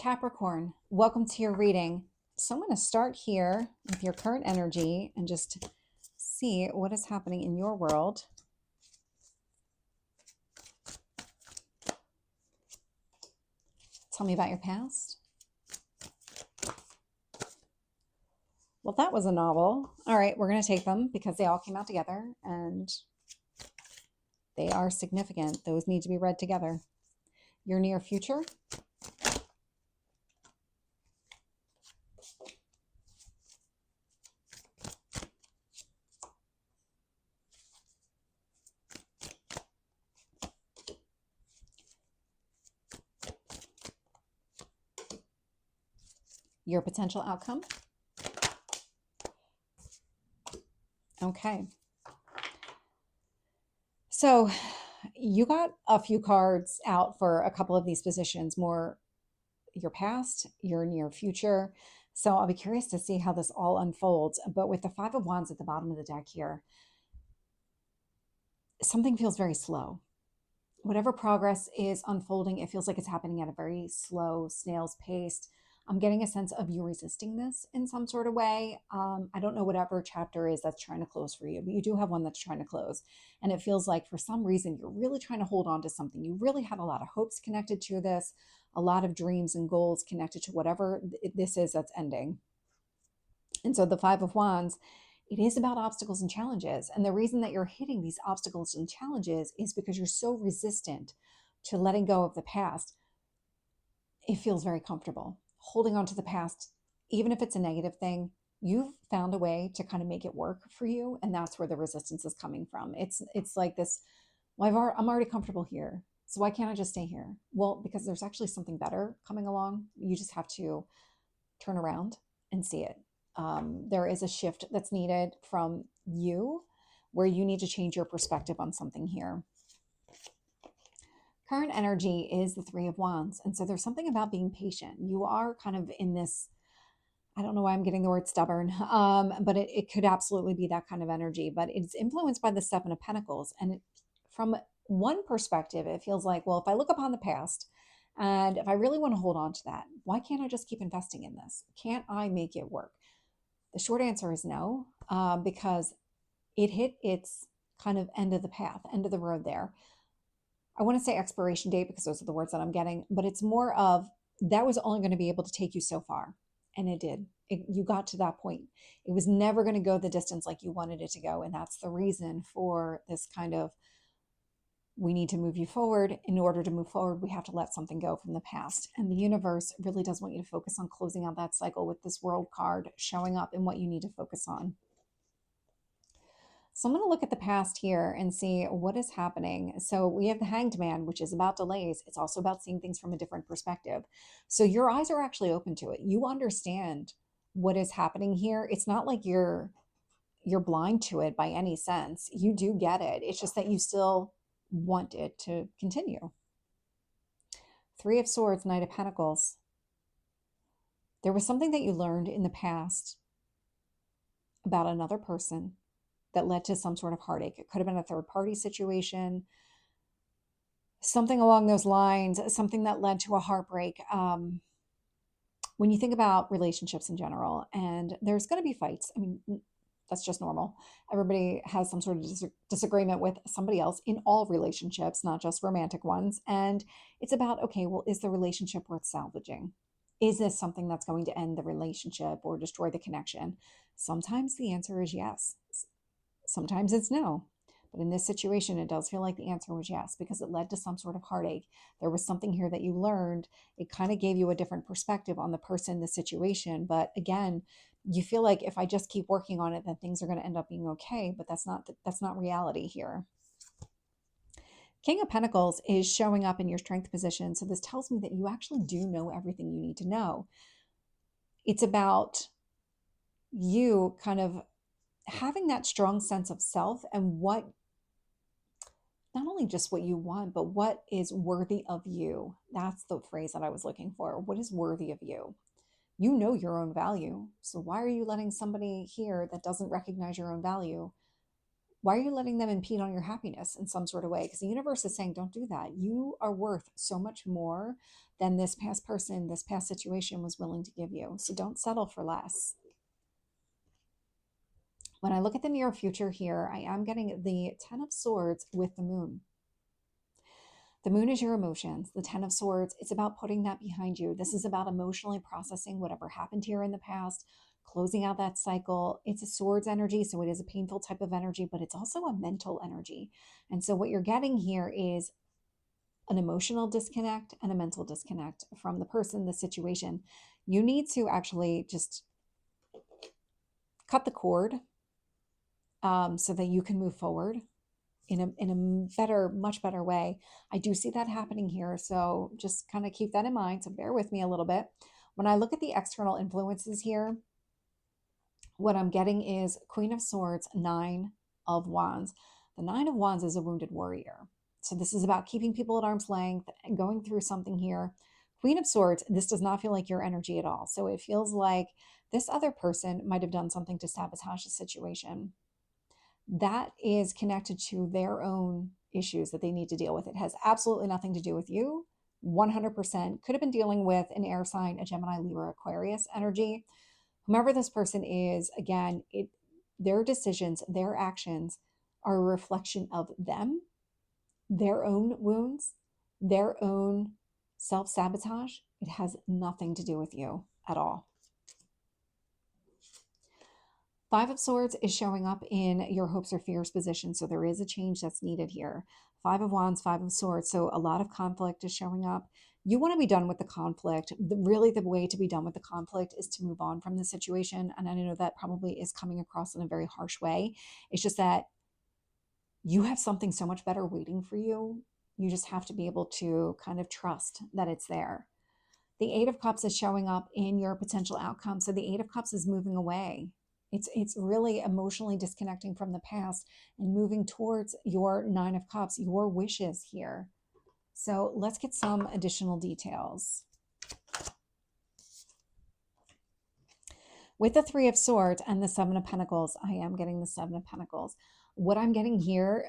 Capricorn, welcome to your reading. So I'm going to start here with your current energy and just see what is happening in your world. Tell me about your past. Well, that was a novel. All right, we're going to take them because they all came out together and they are significant. Those need to be read together. Your near future. Your potential outcome. Okay. So you got a few cards out for a couple of these positions, more your past, your near future. So I'll be curious to see how this all unfolds. But with the Five of Wands at the bottom of the deck here, something feels very slow. Whatever progress is unfolding, it feels like it's happening at a very slow, snail's pace. I'm getting a sense of you resisting this in some sort of way. I don't know whatever chapter is that's trying to close for you, but you do have one that's trying to close. And it feels like for some reason, you're really trying to hold on to something. You really had a lot of hopes connected to this, a lot of dreams and goals connected to whatever this is that's ending. And so the Five of Wands, it is about obstacles and challenges. And the reason that you're hitting these obstacles and challenges is because you're so resistant to letting go of the past. It feels very comfortable. Holding on to the past, even if it's a negative thing, you've found a way to kind of make it work for you. And that's where the resistance is coming from. It's like this, well, I'm already comfortable here. So why can't I just stay here? Well, because there's actually something better coming along. You just have to turn around and see it. There is a shift that's needed from you where you need to change your perspective on something here. Current energy is the Three of Wands. And so there's something about being patient. You are kind of in this, I don't know why I'm getting the word stubborn, but it could absolutely be that kind of energy. But it's influenced by the Seven of Pentacles. And from one perspective, it feels like, well, if I look upon the past and if I really want to hold on to that, why can't I just keep investing in this? Can't I make it work? The short answer is no, because it hit its kind of end of the path, end of the road there. I want to say expiration date because those are the words that I'm getting, but it's more of that was only going to be able to take you so far. And it did. You got to that point. It was never going to go the distance like you wanted it to go. And that's the reason for this kind of, we need to move you forward. In order to move forward, we have to let something go from the past. And the universe really does want you to focus on closing out that cycle with this World card showing up in what you need to focus on. So I'm going to look at the past here and see what is happening. So we have the Hanged Man, which is about delays. It's also about seeing things from a different perspective. So your eyes are actually open to it. You understand what is happening here. It's not like you're blind to it by any sense. You do get it. It's just that you still want it to continue. Three of Swords, Knight of Pentacles. There was something that you learned in the past about another person that led to some sort of heartache. It could have been a third party situation, something along those lines, something that led to a heartbreak. When you think about relationships in general, and there's going to be fights, I mean, that's just normal. Everybody has some sort of disagreement with somebody else in all relationships, not just romantic ones. And it's about, okay, well, is the relationship worth salvaging? Is this something that's going to end the relationship or destroy the connection? Sometimes the answer is yes. Sometimes it's no. But in this situation, it does feel like the answer was yes, because it led to some sort of heartache. There was something here that you learned. It kind of gave you a different perspective on the person, the situation. But again, you feel like if I just keep working on it, then things are going to end up being okay. But that's not reality here. King of Pentacles is showing up in your strength position. So this tells me that you actually do know everything you need to know. It's about you kind of having that strong sense of self and what, not only just what you want, but what is worthy of you. That's the phrase that I was looking for. What is worthy of you? You know your own value. So why are you letting somebody here that doesn't recognize your own value Why are you letting them impede on your happiness in some sort of way? Because the universe is saying, don't do that. You are worth so much more than this past person, this past situation was willing to give you. So don't settle for less. When I look at the near future here, I am getting the 10 of Swords with the moon. The moon is your emotions. The 10 of Swords, it's about putting that behind you. This is about emotionally processing whatever happened here in the past, closing out that cycle. It's a Swords energy, so it is a painful type of energy, but it's also a mental energy. And so what you're getting here is an emotional disconnect and a mental disconnect from the person, the situation. You need to actually just cut the cord so that you can move forward in a better, much better way. I do see that happening here. So just kind of keep that in mind. So bear with me a little bit. When I look at the external influences here, what I'm getting is Queen of Swords, Nine of Wands. The Nine of Wands is a wounded warrior. So this is about keeping people at arm's length and going through something here. Queen of Swords, this does not feel like your energy at all. So it feels like this other person might have done something to sabotage the situation. That is connected to their own issues that they need to deal with. It has absolutely nothing to do with you. 100% could have been dealing with an air sign, a Gemini, Libra, Aquarius energy. Whomever this person is, again, their decisions, their actions are a reflection of them, their own wounds, their own self-sabotage. It has nothing to do with you at all. Five of Swords is showing up in your hopes or fears position. So there is a change that's needed here. Five of Wands, Five of Swords. So a lot of conflict is showing up. You want to be done with the conflict. Really, the way to be done with the conflict is to move on from the situation. And I know that probably is coming across in a very harsh way. It's just that you have something so much better waiting for you. You just have to be able to kind of trust that it's there. The Eight of Cups is showing up in your potential outcome. So the Eight of Cups is moving away. It's really emotionally disconnecting from the past and moving towards your Nine of Cups, your wishes here. So let's get some additional details. With the Three of Swords and the Seven of Pentacles, I am getting the Seven of Pentacles. What I'm getting here,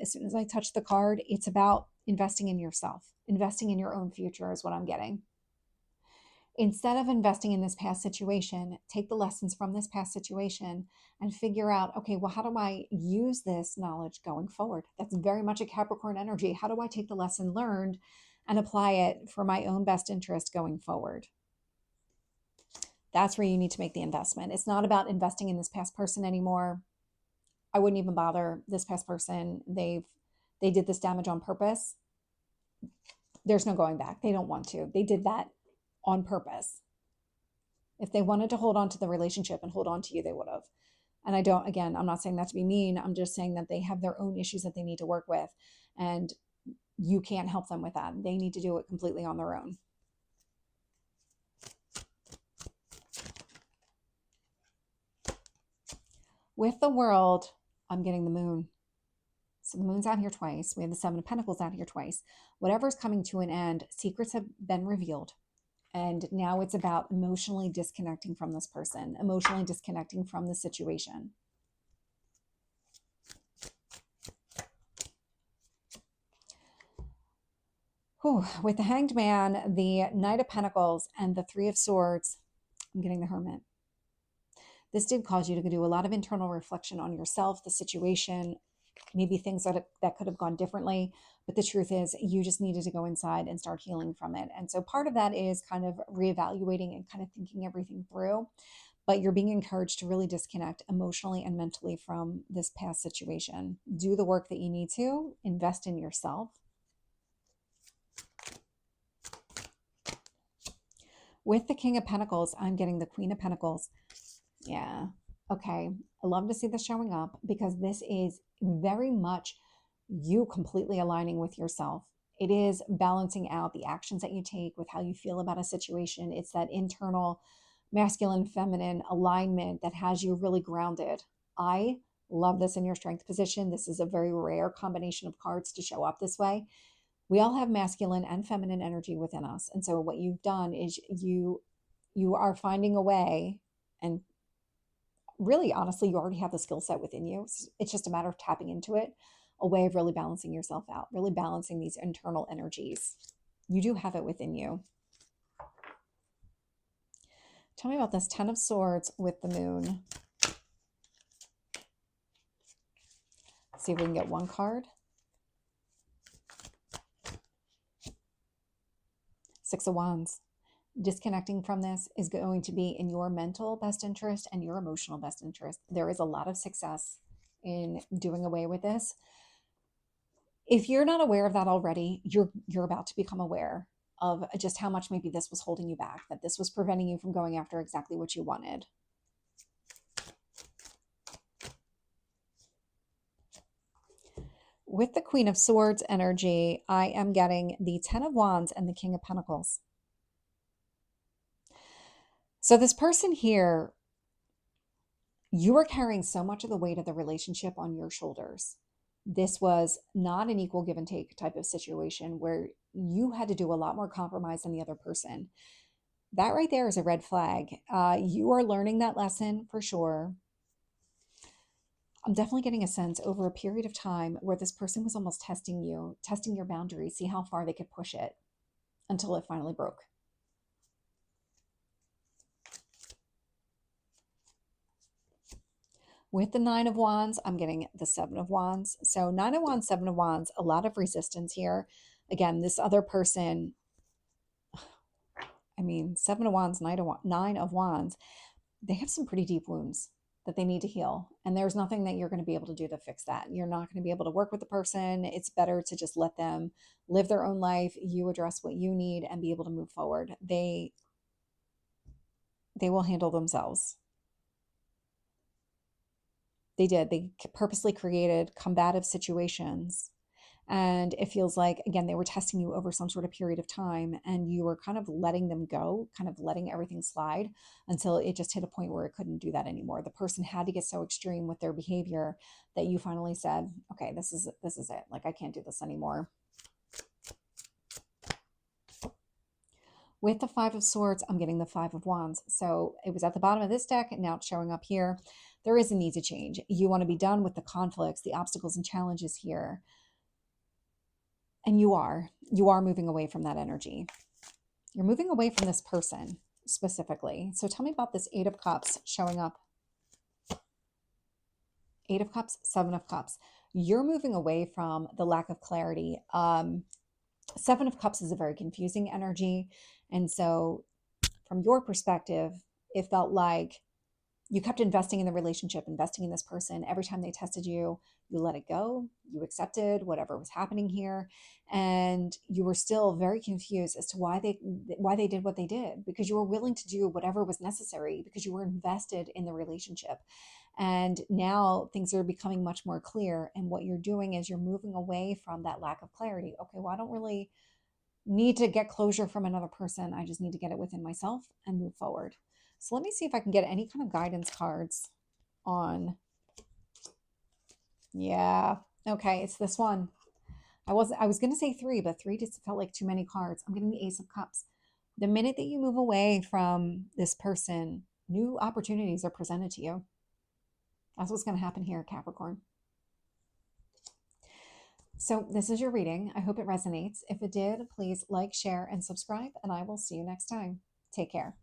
as soon as I touch the card, it's about investing in yourself. Investing in your own future is what I'm getting. Instead of investing in this past situation, take the lessons from this past situation and figure out, okay, well, how do I use this knowledge going forward? That's very much a Capricorn energy. How do I take the lesson learned and apply it for my own best interest going forward? That's where you need to make the investment. It's not about investing in this past person anymore. I wouldn't even bother. This past person, they did this damage on purpose. There's no going back. They don't want to. They did that on purpose. If they wanted to hold on to the relationship and hold on to you, they would have. And I'm not saying that to be mean. I'm just saying that they have their own issues that they need to work with. And you can't help them with that. They need to do it completely on their own. With the World, I'm getting the Moon. So the Moon's out here twice. We have the Seven of Pentacles out here twice. Whatever's coming to an end, secrets have been revealed. And now it's about emotionally disconnecting from this person, emotionally disconnecting from the situation. Whew. With the Hanged Man, the Knight of Pentacles, and the Three of Swords, I'm getting the Hermit. This did cause you to do a lot of internal reflection on yourself, the situation, maybe things that could have gone differently. But the truth is, you just needed to go inside and start healing from it. And so part of that is kind of reevaluating and kind of thinking everything through. But you're being encouraged to really disconnect emotionally and mentally from this past situation. Do the work that you need to, invest in yourself. With the King of Pentacles, I'm getting the Queen of Pentacles. Yeah. Okay. I love to see this showing up because this is very much you completely aligning with yourself. It is balancing out the actions that you take with how you feel about a situation. It's that internal masculine, feminine alignment that has you really grounded. I love this in your strength position. This is a very rare combination of cards to show up this way. We all have masculine and feminine energy within us. And so what you've done is you are finding a way and really, honestly, you already have the skill set within you. It's just a matter of tapping into it, a way of really balancing yourself out, really balancing these internal energies. You do have it within you. Tell me about this 10 of Swords with the Moon. Let's see if we can get one card. 6 of Wands. Disconnecting from this is going to be in your mental best interest and your emotional best interest. There is a lot of success in doing away with this. If you're not aware of that already, you're about to become aware of just how much maybe this was holding you back, that this was preventing you from going after exactly what you wanted. With the Queen of Swords energy, I am getting the 10 of Wands and the King of Pentacles. So this person here, you are carrying so much of the weight of the relationship on your shoulders. This was not an equal give and take type of situation where you had to do a lot more compromise than the other person. That right there is a red flag. You are learning that lesson for sure. I'm definitely getting a sense over a period of time where this person was almost testing you, testing your boundaries, see how far they could push it until it finally broke. With the 9 of Wands, I'm getting the 7 of Wands. So 9 of Wands, 7 of Wands, a lot of resistance here. Again, this other person, I mean, 7 of Wands, 9 of Wands, they have some pretty deep wounds that they need to heal. And there's nothing that you're going to be able to do to fix that. You're not going to be able to work with the person. It's better to just let them live their own life. You address what you need and be able to move forward. They will handle themselves. They did. They purposely created combative situations. And it feels like, again, they were testing you over some sort of period of time and you were kind of letting them go, kind of letting everything slide until it just hit a point where it couldn't do that anymore. The person had to get so extreme with their behavior that you finally said, okay, this is it. Like, I can't do this anymore. With the 5 of Swords, I'm getting the 5 of Wands. So it was at the bottom of this deck and now it's showing up here. There is a need to change. You want to be done with the conflicts, the obstacles and challenges here. And you are moving away from that energy. You're moving away from this person specifically. So tell me about this 8 of Cups showing up. 8 of Cups, 7 of Cups. You're moving away from the lack of clarity. 7 of Cups is a very confusing energy. And so from your perspective, it felt like you kept investing in the relationship, investing in this person. Every time they tested you, you let it go. You accepted whatever was happening here. And you were still very confused as to why they did what they did, because you were willing to do whatever was necessary because you were invested in the relationship. And now things are becoming much more clear. And what you're doing is you're moving away from that lack of clarity. Okay, well, I don't really need to get closure from another person. I just need to get it within myself and move forward. So let me see if I can get any kind of guidance cards on. Yeah. Okay, it's this one. I was going to say 3, but 3 just felt like too many cards. I'm getting the Ace of Cups. The minute that you move away from this person, new opportunities are presented to you. That's what's going to happen here, Capricorn. So this is your reading. I hope it resonates. If it did, please like, share, and subscribe, and I will see you next time. Take care.